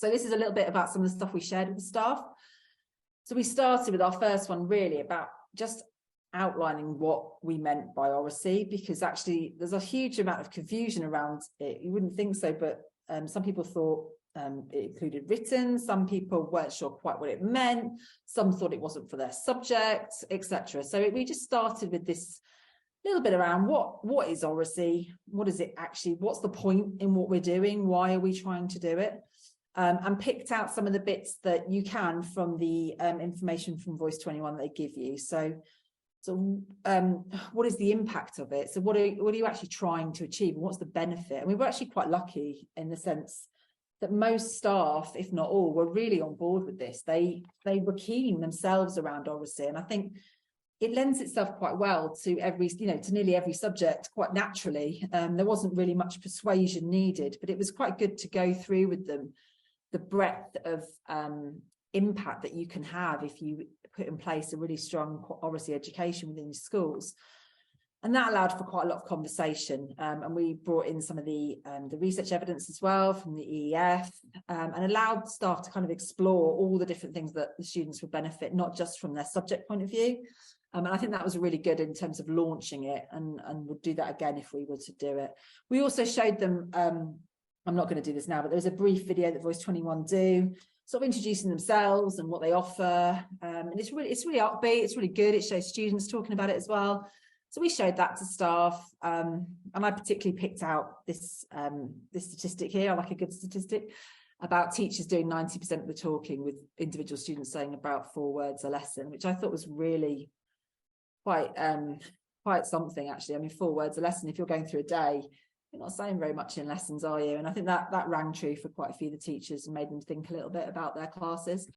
So this is a little bit about some of the stuff we shared with the staff. So we started with our first one really about just outlining what we meant by oracy, because actually there's a huge amount of confusion around it. You wouldn't think so, but some people thought it included written, some people weren't sure quite what it meant, some thought it wasn't for their subject, etc. So we just started with this little bit around what is oracy, what is it actually, what's the point in what we're doing, why are we trying to do it, and picked out some of the bits that you can from the information from Voice 21 they give you. So what is the impact of it? So what are you actually trying to achieve, and what's the benefit? And we were actually quite lucky in the sense that most staff, if not all, were really on board with this. They were keen themselves around oracy, and I think it lends itself quite well to to nearly every subject quite naturally. There wasn't really much persuasion needed, but it was quite good to go through with them the breadth of impact that you can have if you put in place a really strong oracy education within your schools. And that allowed for quite a lot of conversation, and we brought in some of the research evidence as well from the EEF, and allowed staff to kind of explore all the different things that the students would benefit, not just from their subject point of view. And I think that was really good in terms of launching it, and would do that again if we were to do it. We also showed them, I'm not going to do this now, but there was a brief video that Voice 21 do, sort of introducing themselves and what they offer. And it's really upbeat, it's really good. It shows students talking about it as well. So we showed that to staff, and I particularly picked out this statistic here. I like a good statistic about teachers doing 90% of the talking, with individual students saying about 4 words a lesson, which I thought was really quite something, actually. I mean, 4 words a lesson, if you're going through a day, you're not saying very much in lessons, are you? And I think that rang true for quite a few of the teachers and made them think a little bit about their classes.